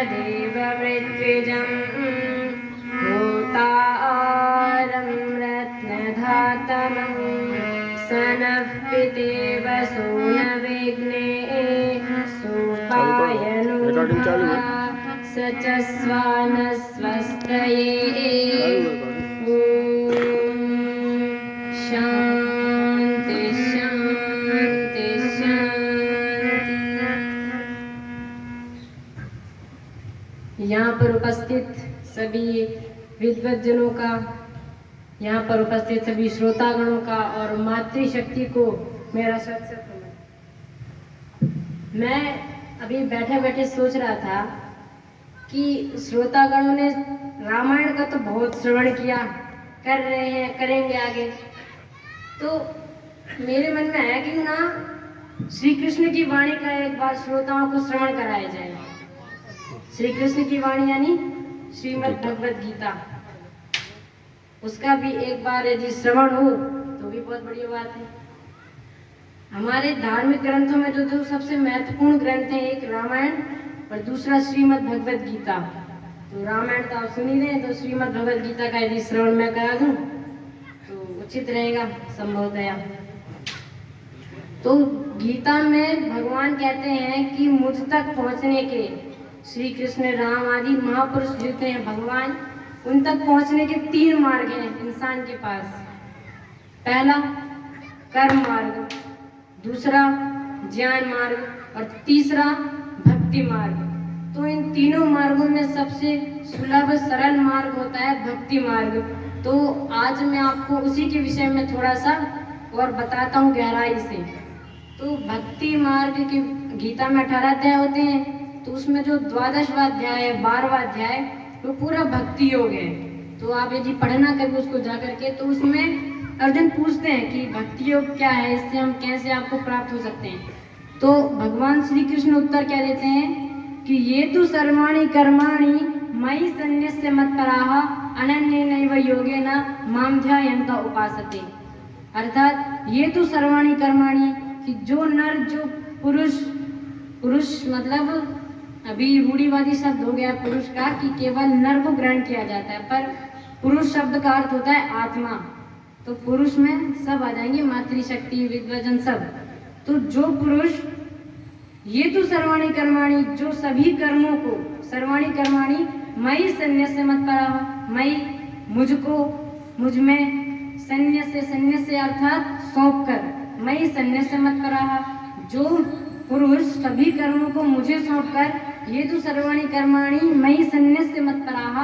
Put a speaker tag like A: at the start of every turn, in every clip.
A: देवमृत्युजम् भूतारं रत्नधातमं स नः पितेव सूनविघ्ने सोपायनुः स च स्वानस्वस्तये शांति शांति शांति। यहाँ पर उपस्थित सभी विद्वज्जनों का, यहाँ पर उपस्थित सभी श्रोतागणों का और मातृशक्ति को मेरा शत शत नमन। मैं अभी बैठे बैठे सोच रहा था कि श्रोतागणों ने रामायण का तो बहुत श्रवण किया, कर रहे हैं, करेंगे आगे। तो मेरे मन में आया कि ना श्री कृष्ण की वाणी का एक बार श्रोताओं को श्रवण कराया जाए। श्री कृष्ण की वाणी यानी श्रीमद् भगवद गीता, उसका भी एक बार यदि श्रवण हो तो भी बहुत बढ़िया बात है। हमारे धार्मिक ग्रंथों में जो सबसे महत्वपूर्ण ग्रंथ हैं, एक रामायण और दूसरा श्रीमद् भगवद गीता। तो रामायण तो आप सुन ही रहे हैं, तो श्रीमद् भगवद गीता का यदि श्रवण मैं करा दूं तो उचित रहेगा संभवतया। तो गीता में भगवान कहते हैं कि मुझ तक पहुंचने के, श्री कृष्ण राम आदि महापुरुष जितने हैं भगवान, उन तक पहुंचने के 3 मार्ग हैं इंसान के पास। पहला कर्म मार्ग, दूसरा ज्ञान मार्ग और तीसरा भक्ति मार्ग। तो इन तीनों मार्गों में सबसे सुलभ सरल मार्ग होता है भक्ति मार्ग। तो आज मैं आपको उसी के विषय में थोड़ा सा और बताता हूँ गहराई से। तो भक्ति मार्ग की गीता में 18 अध्याय होते हैं, तो उसमें जो 12वां अध्याय है, 12वां अध्याय, वो पूरा भक्ति योग है। तो आप यदि पढ़ना कभी उसको जाकर के, तो उसमें अर्जुन पूछते हैं कि भक्ति योग क्या है, इससे हम कैसे आपको प्राप्त हो सकते हैं। तो भगवान श्री कृष्ण उत्तर क्या देते हैं कि ये तो सर्वाणि कर्माणि मयि सन्न्यस्य मत्पराः अनन्येनैव योगेन मां ध्यायन्तः उपासते। अर्थात ये तो सर्वाणि कर्माणि, कि जो नर, जो पुरुष मतलब अभी रूढ़िवादी शब्द हो गया पुरुष का, कि केवल नर को ग्रहण किया जाता है, पर पुरुष शब्द का अर्थ होता है आत्मा। तो पुरुष में सब आ जाएंगे, मातृशक्ति, विद्वजन, सब। तो जो पुरुष ये तो सर्वाणि कर्माणि, जो सभी कर्मों को, सर्वाणि कर्माणि मयि सन्न्यस्य मत्पराः, मयि मुझको, मुझ में, सन्न्यस्य अर्थात सौंप कर, मयि सन्न्यस्य मत्पराः, जो पुरुष सभी कर्मों को मुझे सौंप कर, ये तो सर्वाणि कर्माणि मयि सन्न्यस्य मत्पराः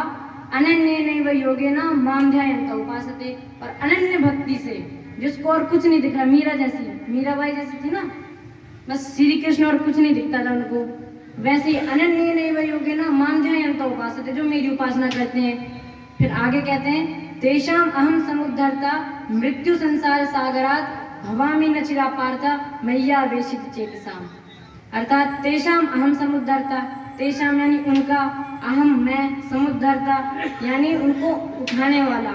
A: अनन्येनैव योगेन मां ध्यायन्तः उपासते। और अनन्य भक्ति से, जिसको और कुछ नहीं दिख रहा, मीरा जैसी, मीराबाई जैसी थी ना, बस श्री कृष्ण और कुछ नहीं दिखता था उनको, वैसे ही अनन्येनैव योगेन मां ध्यायन्तः उपासते, जो मेरी उपासना करते हैं। फिर आगे कहते हैं तेषाम् अहं समुद्धर्ता मृत्यु संसार सागरात् भवामि न चिरापार्थ मय्यावेशित चेतसाम्। अर्थात तेषाम् अहं समुद्धर्ता, तेषाम यानी उनका, अहम मैं, समुद्धर्ता यानी उनको उठाने वाला।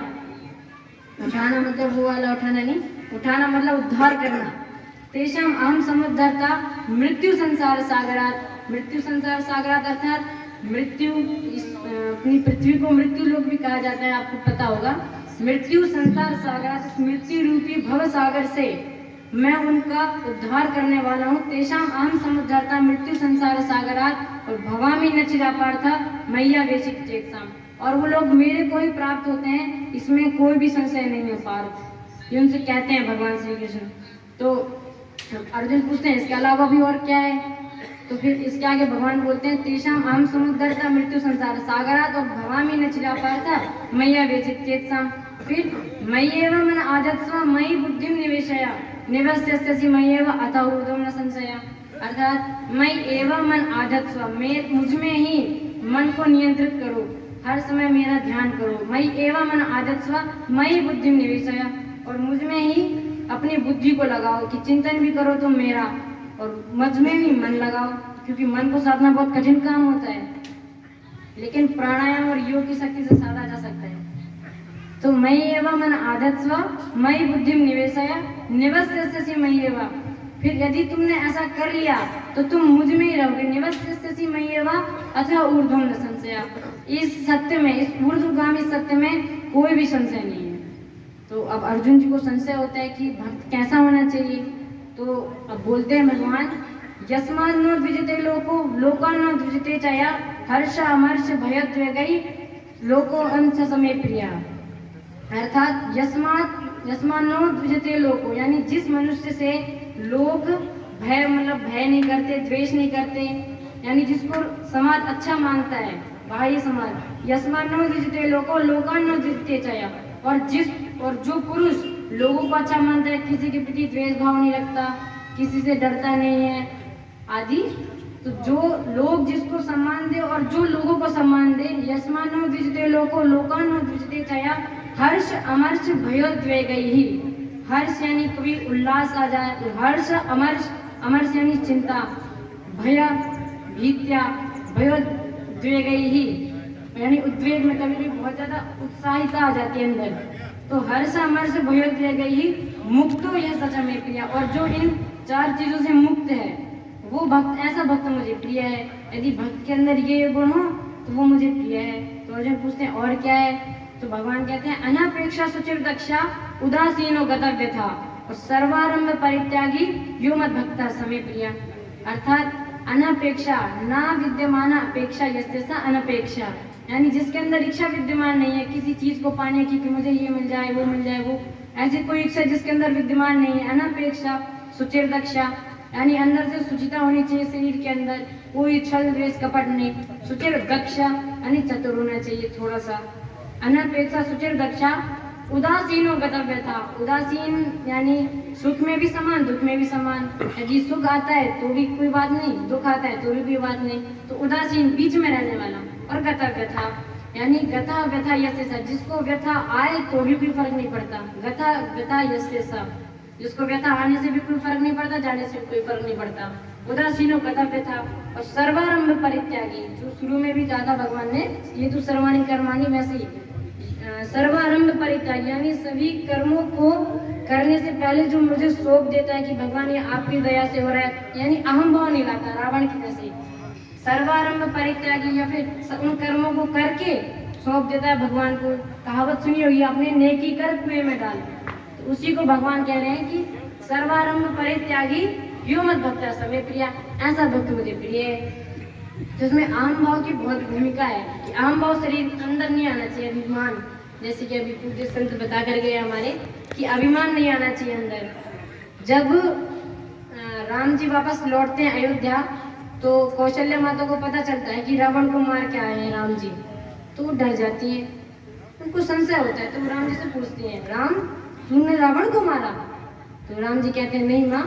A: उठाना मतलब वो वाला उठाना नहीं, उठाना मतलब उद्धार करना। तेषाम अहम समुद्धर्ता मृत्यु संसार सागरात, मृत्यु संसार सागरात अर्थात मृत्यु, अपनी पृथ्वी को मृत्यु लोक भी कहा जाता है, आपको पता होगा। मृत्यु संसार सागरात, मृत्यु रूपी भव सागर से मैं उनका उद्धार करने वाला हूँ। तेषाम अहम समुद्धर्ता मृत्यु संसार सागरात और भवामि न चिरापार्थ मय्यावेशित चेतसाम्। और वो लोग मेरे को ही प्राप्त होते हैं, इसमें कोई भी संशय नहीं है पार्थ, ये उनसे कहते हैं भगवान श्री कृष्ण। तो अर्जुन पूछते हैं इसके अलावा भी और क्या है, तो फिर इसके आगे भगवान बोलते हैं तेषाम अहम समुद्धर्ता मृत्यु संसार सागरात और भवामि न चिरापार्थ मय्यावेशित चेतसाम्। फिर मय्येव मन आधत्स्व मयि बुद्धिं निवेशय निवस्यसि मय्येव अतः ऊर्ध्वं न संशयः। अर्थात मयि एव मन आधत्स्व, मुझ में ही मन को नियंत्रित करो, हर समय मेरा ध्यान करो। मयि एव मन आधत्स्व मयि बुद्धिं निवेशय, और मुझ में ही अपनी बुद्धि को लगाओ, कि चिंतन भी करो तो मेरा, और मुझ में भी मन लगाओ, क्योंकि मन को साधना बहुत कठिन काम होता है, लेकिन प्राणायाम और योग की शक्ति से साधा जा सकता है। तो मयि एव मन आधत्स्व मयि बुद्धिं निवेशय निवस्यसि मयि एव, फिर यदि तुमने ऐसा कर लिया तो तुम मुझ में ही रहोगे। निवसिष्यसि मय्येव अतः ऊर्ध्वं न संशयः। इस सत्य में, इस ऊर्ध्वगामी सत्य में कोई भी संशय नहीं है। तो अब अर्जुन जी को संशय होता है कि भक्त कैसा होना चाहिए। तो अब बोलते हैं भगवान, यस्मात् न द्विजते लोको लोकान् न द्विजते च यः हर्ष अमर्ष भयोद्वेगैः लोको अंश समय प्रिया। अर्थात यस्मात् न द्विजते लोको, यानी जिस मनुष्य से लोग भय भय नहीं करते, द्वेष नहीं करते, यानी जिसको समाज अच्छा मानता है, बाह्य समाज। यस्मात् न द्विजते लोको लोकान् न द्विजते च यः, और जो पुरुष लोगों को अच्छा मानता है, किसी के प्रति द्वेष भाव नहीं रखता, किसी से डरता नहीं है आदि, तो जो लोग जिसको सम्मान दे और जो लोगों को सम्मान दे, यस्मात् न द्विजते लोको लोकान् न द्विजते च यः हर्ष अमर्ष भयोद्वेगैः। हर्ष यानी कभी उल्लास आ जाए, हर्ष अमर्ष यानी चिंता, भय भीत्या, भयोद्वेगैः यानी उद्वेग में कभी भी बहुत ज्यादा उत्साहिता आ जाती है अंदर। तो हर्ष अमर्ष भयोद्वेगैः मुक्तो यः स च मे प्रियः। और जो इन 4 चीजों से मुक्त है वो भक्त, ऐसा भक्त मुझे प्रिय है। यदि भक्त के अंदर ये गुण हो तो वो मुझे प्रिय है। तो अर्जुन पूछते हैं और क्या है, तो भगवान कहते हैं अनपेक्षा शुचिर दक्षा उदासीनो गतव्यथा और सर्वारंभ परित्यागी यो मद भक्तः स मे प्रियः। अर्थात अनपेक्षा, ना विद्यमान अपेक्षा यस्य स अनपेक्षा, यानी जिसके अंदर इच्छा विद्यमान नहीं है किसी चीज को पाने की कि मुझे ये मिल जाए वो मिल जाए, वो ऐसी कोई इच्छा जिसके अंदर विद्यमान नहीं है। अनपेक्षा सुचिर दक्षा, यानी अंदर से शुचिता होनी चाहिए शरीर के अंदर, कोई छल द्वेष कपट नहीं। सुचिर दक्षा यानी चतुर होना चाहिए थोड़ा सा। अनपेक्षा सुचिर दक्षा उदासीनो गतव्य था। उदासीन यानी सुख में भी समान, दुख में भी समान। यदि सुख आता है तो भी कोई बात नहीं, दुख आता है तो भी कोई बात नहीं। तो उदासीन बीच में रहने वाला। और गता व्यथा यानी गता व्यथा यस्य स, जिसको व्यथा आए तो भी कोई फर्क नहीं पड़ता। गता व्यथा यस्य स, जिसको व्यथा आने से भी कोई फर्क नहीं पड़ता, जाने से भी कोई फर्क नहीं पड़ता। उदासीनो गता व्यथा और सर्वारंभ परित्यागी, जो शुरू में भी कहा था भगवान ने, ये तो सर्वाणी कर्माणी, वैसे ही सर्वारंभ परित्यागी यानी सभी कर्मों को करने से पहले जो मुझे सौंप देता है कि भगवान ये आपकी दया से हो रहा है, यानी अहम भाव नहीं लाता रावण की जैसे। सर्वारंभ परित्यागी या फिर उन कर्मों को करके सौंप देता है भगवान को। कहावत सुनी होगी आपने, नेकी कर कुएं में डाल। तो उसी को भगवान कह रहे हैं कि सर्वारंभ परित्यागी यो मद भक्तः स मे प्रियः, ऐसा भक्त मुझे प्रिय है। जिसमें अहम भाव की बहुत भूमिका है कि अहम भाव शरीर के अंदर नहीं आना चाहिए। अभिमान, जैसे कि अभी पूज्य संत बता कर गए हमारे कि अभिमान नहीं आना चाहिए अंदर। जब राम जी वापस लौटते हैं अयोध्या तो कौशल्या माता को पता चलता है कि रावण को मार के आए हैं राम जी, तो वो डर जाती है, उनको संशय होता है। तो वो राम जी से पूछती हैं, राम तुमने रावण को मारा? तो राम जी कहते हैं, नहीं माँ,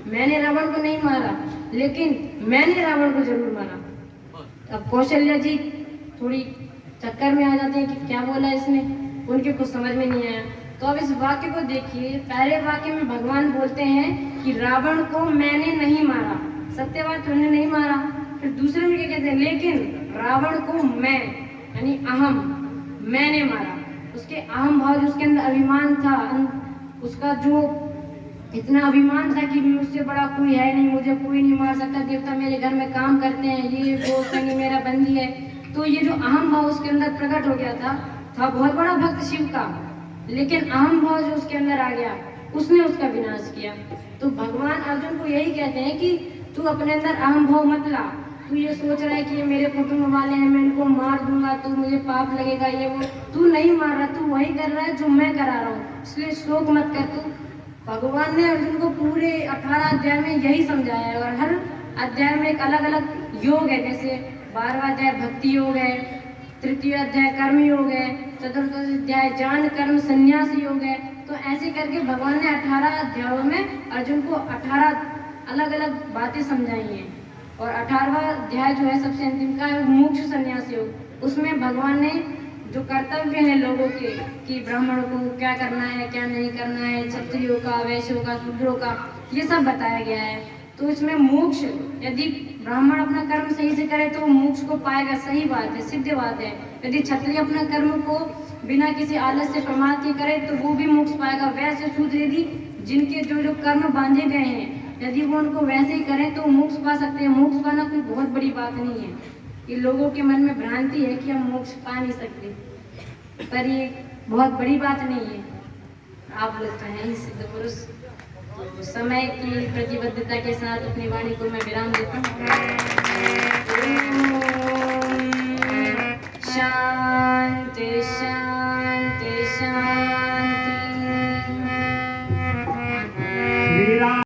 A: मैंने रावण को नहीं मारा, लेकिन मैंने रावण को जरूर मारा। अब कौशल्या जी थोड़ी चक्कर में आ जाते हैं कि क्या बोला इसने, उनके कुछ समझ में नहीं आया। तो अब इस वाक्य को देखिए, पहले वाक्य में भगवान बोलते हैं कि रावण को मैंने नहीं मारा, सत्यवाद तुमने नहीं मारा। फिर दूसरे में क्या कहते हैं, लेकिन रावण को मैं यानी अहम, मैंने मारा। उसके अहम भाव जो उसके अंदर अभिमान था, उसका जो इतना अभिमान था कि मुझसे बड़ा कोई है नहीं, मुझे कोई नहीं मार सकता, देवता मेरे घर में काम करते हैं, ये वो संगी मेरा बंदी है। तो ये जो अहम भाव उसके अंदर प्रकट हो गया था बहुत बड़ा भक्त शिव का, लेकिन अहम भाव जो उसके अंदर आ गया उसने उसका विनाश किया। तो भगवान अर्जुन को यही कहते हैं कि तू अपने अंदर अहम भाव मत ला। तू ये सोच रहा है कि ये मेरे कुटुंब वाले हैं, मैं इनको मार दूंगा तो मुझे पाप लगेगा, ये वो, तू नहीं मार रहा, तू वही कर रहा है जो मैं करा रहा हूँ, इसलिए शोक मत कर तू। भगवान ने अर्जुन को पूरे 18 अध्याय में यही समझाया है। और हर अध्याय में एक अलग अलग योग है, जैसे 12वां अध्याय भक्ति योग है, तृतीय अध्याय कर्म योग है, चतुर्थ अध्याय ज्ञान कर्म संन्यास योग है। तो ऐसे करके भगवान ने 18 अध्यायों में अर्जुन को 18 अलग अलग बातें समझाई हैं। और 18वां अध्याय जो है सबसे अंतिम का है मोक्ष संन्यास योग। उसमें भगवान ने जो कर्तव्य है लोगों के कि ब्राह्मणों को क्या करना है क्या नहीं करना है, क्षत्रियों का, वैश्यों का, शूद्रों का, ये सब बताया गया है। तो इसमें मोक्ष, यदि ब्राह्मण अपना कर्म सही से करे तो मोक्ष को पाएगा, सही बात है, सिद्ध बात है। यदि क्षत्रिय अपना कर्म को बिना किसी आलस से प्रमाद के करे तो वो भी मोक्ष पाएगा। वैश्य शूद्र यदि जिनके जो जो कर्म बांधे गए हैं यदि वो उनको वैसे ही करें तो मोक्ष पा सकते हैं। मोक्ष पाना कोई बहुत बड़ी बात नहीं है। ये लोगों के मन में भ्रांति है कि हम मोक्ष पा नहीं सकते, पर ये बहुत बड़ी बात नहीं है। आप लोग तो हैं ही सिद्ध पुरुष। तो समय की प्रतिबद्धता के साथ अपनी वाणी को मैं विराम देता हूँ। शांति शांति।